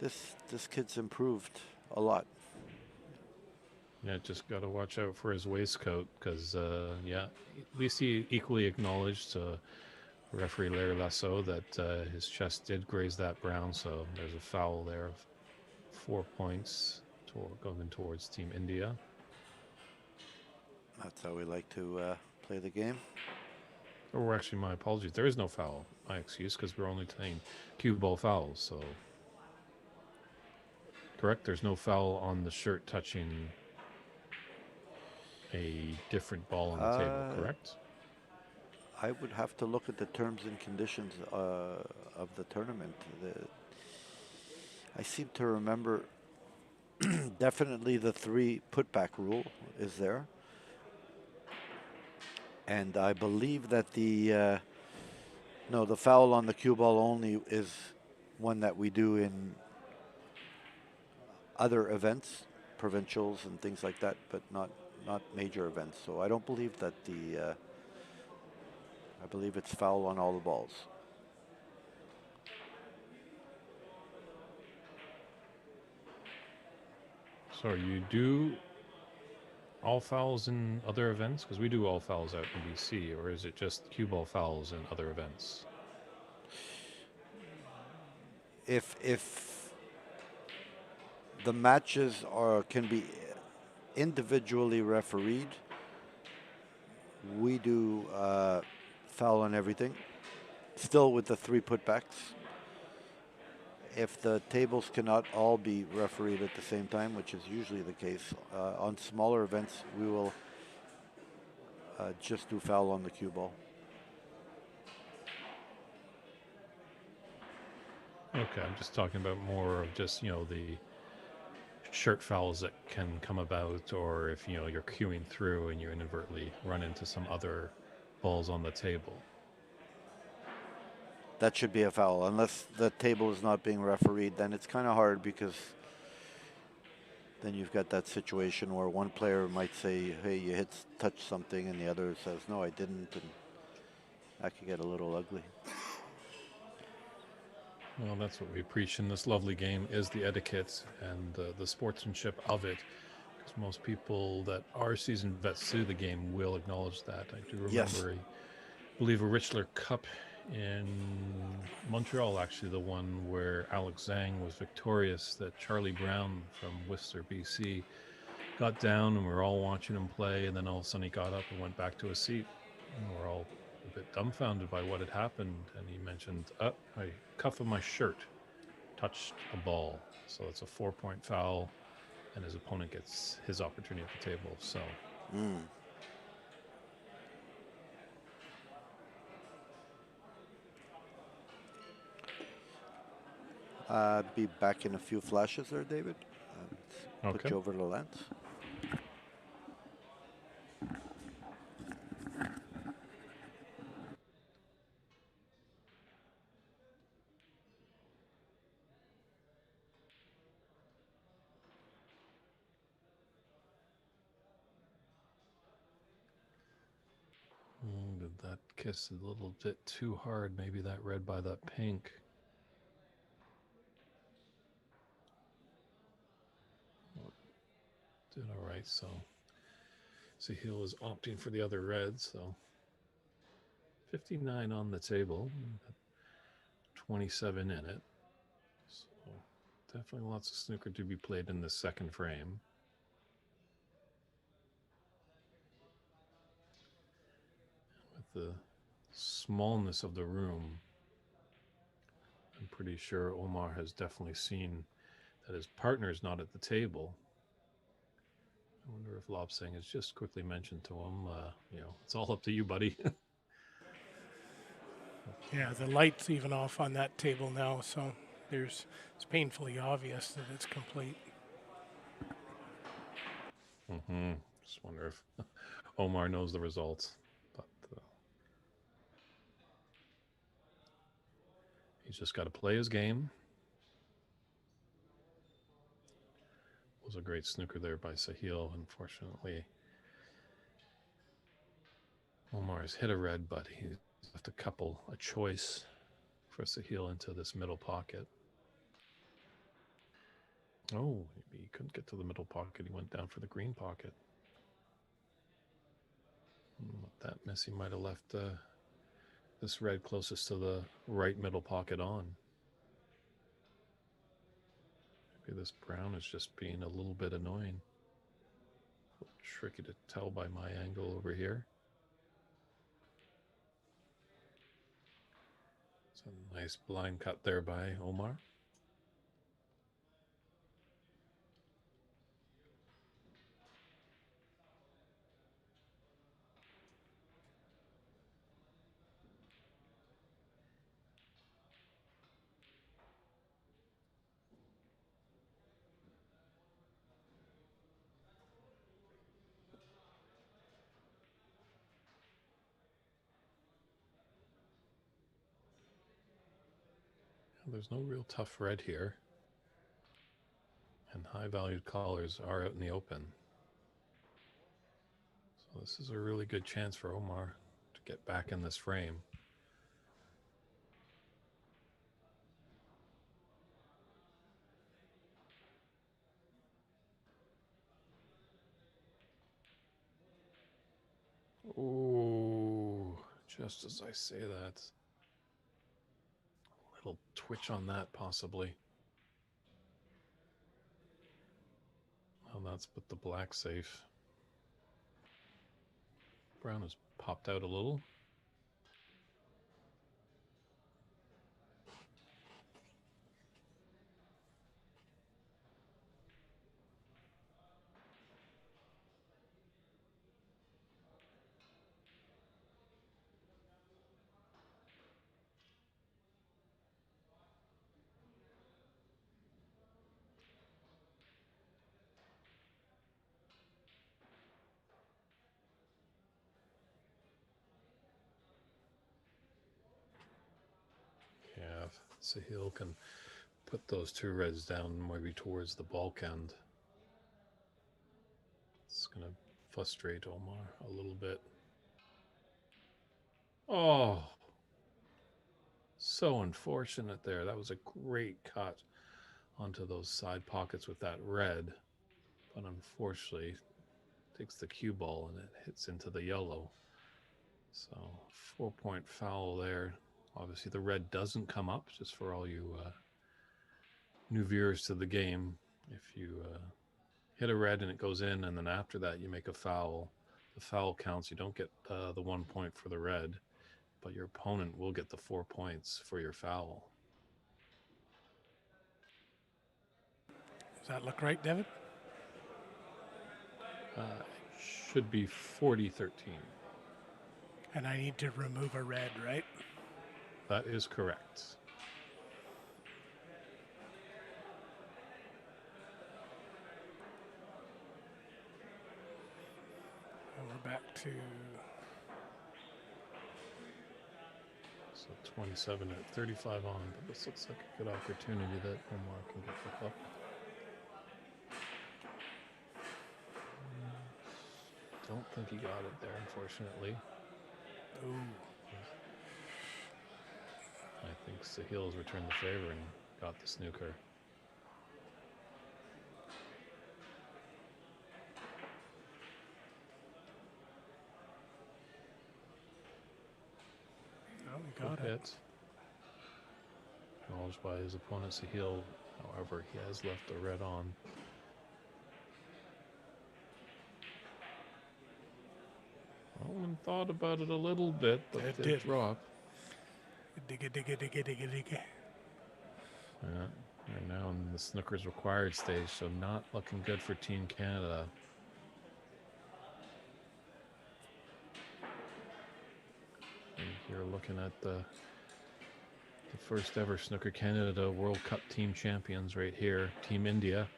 Speaker 3: this kid's improved a lot.
Speaker 1: Yeah, just got to watch out for his waistcoat because, yeah, at least he equally acknowledged referee Larry Lasso that his chest did graze that brown. So there's a foul there of 4 points going towards Team India.
Speaker 3: That's how we like to play the game.
Speaker 1: Or actually, my apologies. There is no foul. My excuse, because we're only playing cue ball fouls. So correct. There's no foul on the shirt touching a different ball on the table. Correct.
Speaker 3: I would have to look at the terms and conditions of the tournament. I seem to remember definitely the 3 putback rule is there. And I believe that the foul on the cue ball only is one that we do in other events, provincials and things like that, but not major events. So I don't believe that I believe it's foul on all the balls.
Speaker 1: So you do all fouls in other events? Because we do all fouls out in BC, or is it just cue ball fouls in other events?
Speaker 3: If the matches can be individually refereed. We do foul on everything, still with the 3 putbacks. If the tables cannot all be refereed at the same time, which is usually the case, on smaller events, we will just do foul on the cue ball.
Speaker 1: Okay, I'm just talking about more of just, the shirt fouls that can come about, or if, you're queuing through and you inadvertently run into some other balls on the table.
Speaker 3: That should be a foul. Unless the table is not being refereed, then it's kind of hard, because then you've got that situation where one player might say, hey, you touched something, and the other says, no, I didn't, and that could get a little ugly.
Speaker 1: Well, that's what we preach in this lovely game, is the etiquette and the sportsmanship of it. Because most people that are seasoned vets to the game will acknowledge that. I do remember,
Speaker 3: Yes.
Speaker 1: I believe, a Richler Cup in Montreal, actually, the one where Alex Zhang was victorious, that Charlie Brown from Whistler, BC, got down, and we were all watching him play, and then all of a sudden he got up and went back to his seat. And we're all a bit dumbfounded by what had happened, and he mentioned, my cuff of my shirt touched a ball, so it's a 4-point foul, and his opponent gets his opportunity at the table. So
Speaker 3: Be back in a few flashes there, David. Put
Speaker 1: okay.
Speaker 3: you over the lens.
Speaker 1: Did that kiss a little bit too hard? Maybe that red by that pink. Did all right, so Sahil is opting for the other red, so 59 on the table, 27 in it. So definitely lots of snooker to be played in the second frame. With the smallness of the room, I'm pretty sure Omar has definitely seen that his partner is not at the table. I wonder if Lobsang has just quickly mentioned to him, it's all up to you, buddy.
Speaker 2: Yeah, the light's even off on that table now, so it's painfully obvious that it's complete.
Speaker 1: Just wonder if Omar knows the results, but he's just got to play his game. Was a great snooker there by Sahil. Unfortunately, Omar has hit a red, but he's left a choice for Sahil into this middle pocket. Oh, maybe he couldn't get to the middle pocket. He went down for the green pocket. With that miss, he might have left this red closest to the right middle pocket on. Maybe this brown is just being a little bit annoying. A little tricky to tell by my angle over here. It's a nice blind cut there by Omar. There's no real tough red here, and high-valued callers are out in the open. So this is a really good chance for Omar to get back in this frame. Ooh, just as I say that. A little twitch on that, possibly. Oh, that's with the black safe. Brown has popped out a little. Yeah, if Sahil can put those two reds down maybe towards the bulk end, it's going to frustrate Omar a little bit. Oh, so unfortunate there. That was a great cut onto those side pockets with that red, but unfortunately takes the cue ball and it hits into the yellow. So 4-point foul there. Obviously the red doesn't come up, just for all you new viewers to the game. If you hit a red and it goes in, and then after that you make a foul, the foul counts. You don't get the 1 point for the red, but your opponent will get the 4 points for your foul.
Speaker 2: Does that look right, David?
Speaker 1: Should be 40-13.
Speaker 2: And I need to remove a red, right?
Speaker 1: That is correct.
Speaker 2: And we're back to...
Speaker 1: So 27 at 35 on, but this looks like a good opportunity that Omar can get the cup. Don't think he got it there, unfortunately.
Speaker 2: Ooh.
Speaker 1: I think Sahil's returned the favor and got the snooker.
Speaker 2: Oh, we got
Speaker 1: Good
Speaker 2: it.
Speaker 1: hit. Acknowledged by his opponent Sahil. However, he has left the red on. Owen thought about it a little bit, but
Speaker 2: It
Speaker 1: did
Speaker 2: did.
Speaker 1: drop.
Speaker 2: Digga, digga, digga, digga, digga.
Speaker 1: Yeah, we're now in the snooker's required stage, so not looking good for Team Canada. And you're looking at the first ever Snooker Canada World Cup team champions right here, Team India.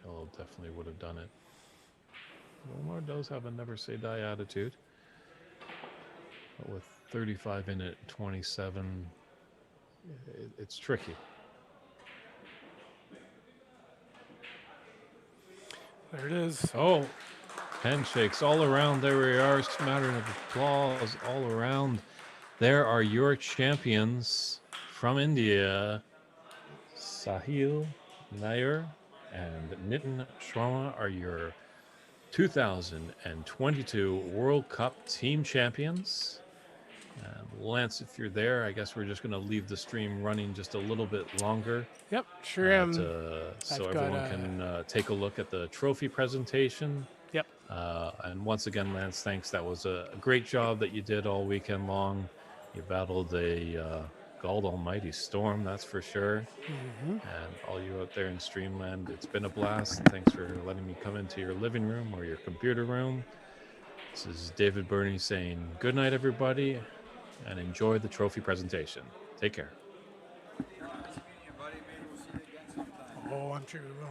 Speaker 1: Yellow definitely would have done it. Omar does have a never say die attitude. But with 35 in it, 27, it's tricky.
Speaker 2: There it is.
Speaker 1: Oh, handshakes all around. There we are. Smattering of applause all around. There are your champions from India, Sahil Nair and Nitin Sharma are your 2022 World Cup team champions. Lance, if you're there, I guess we're just going to leave the stream running just a little bit longer.
Speaker 2: Yep, sure am.
Speaker 1: So everyone can take a look at the trophy presentation.
Speaker 2: Yep.
Speaker 1: And once again, Lance, thanks. That was a great job that you did all weekend long. You battled a God almighty storm, that's for sure.
Speaker 2: Mm-hmm.
Speaker 1: And all you out there in Streamland, it's been a blast. Thanks for letting me come into your living room or your computer room. This is David Burney saying good night, everybody, and enjoy the trophy presentation. Take care.
Speaker 2: Oh, I'm sure we will.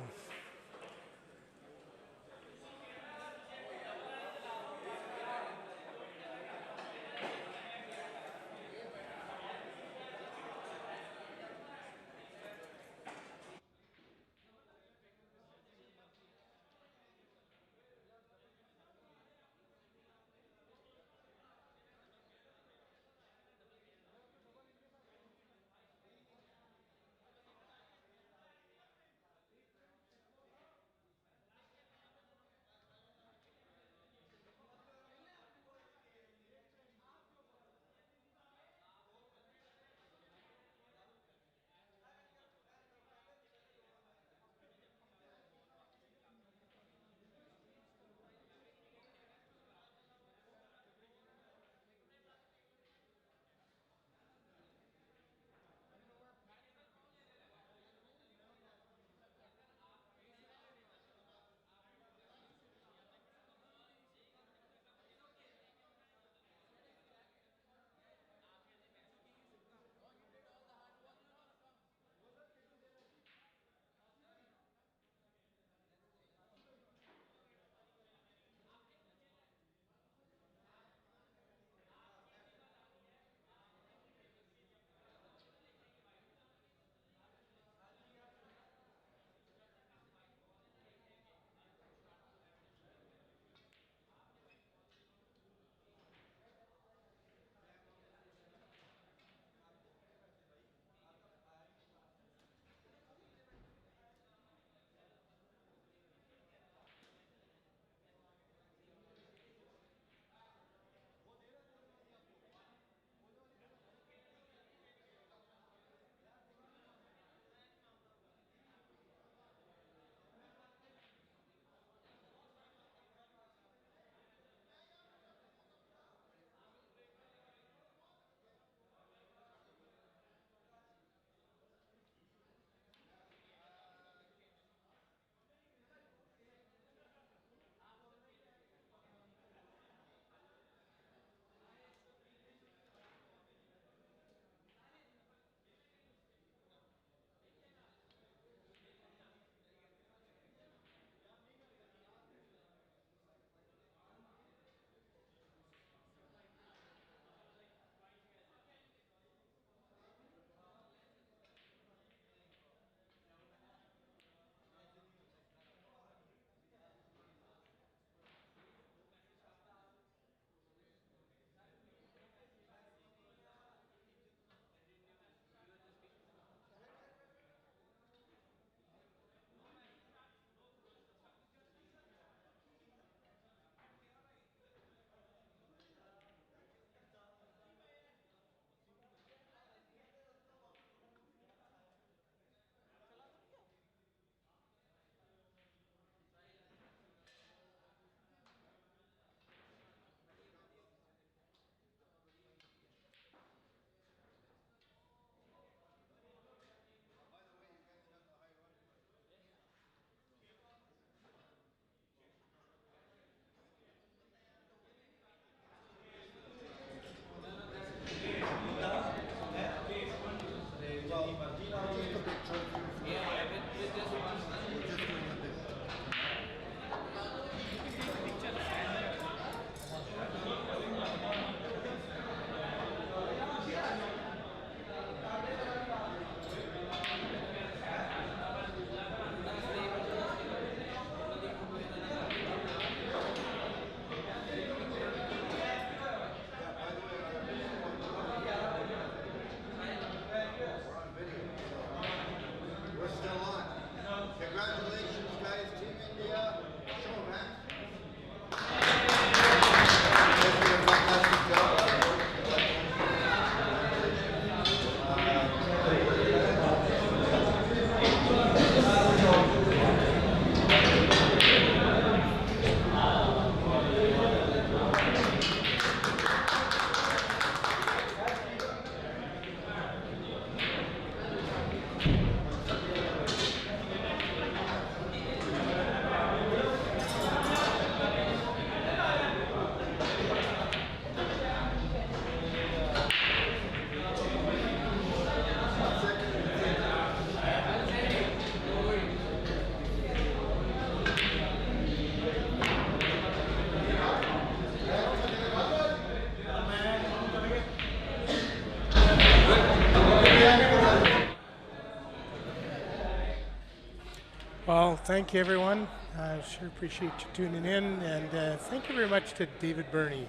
Speaker 2: Well, thank you, everyone. I sure appreciate you tuning in, and thank you very much to David Burney.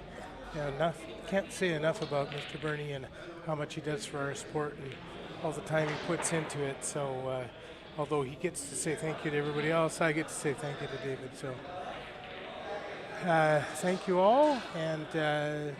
Speaker 2: Can't say enough about Mr. Burney and how much he does for our sport and all the time he puts into it. So, although he gets to say thank you to everybody else, I get to say thank you to David. So, thank you all, and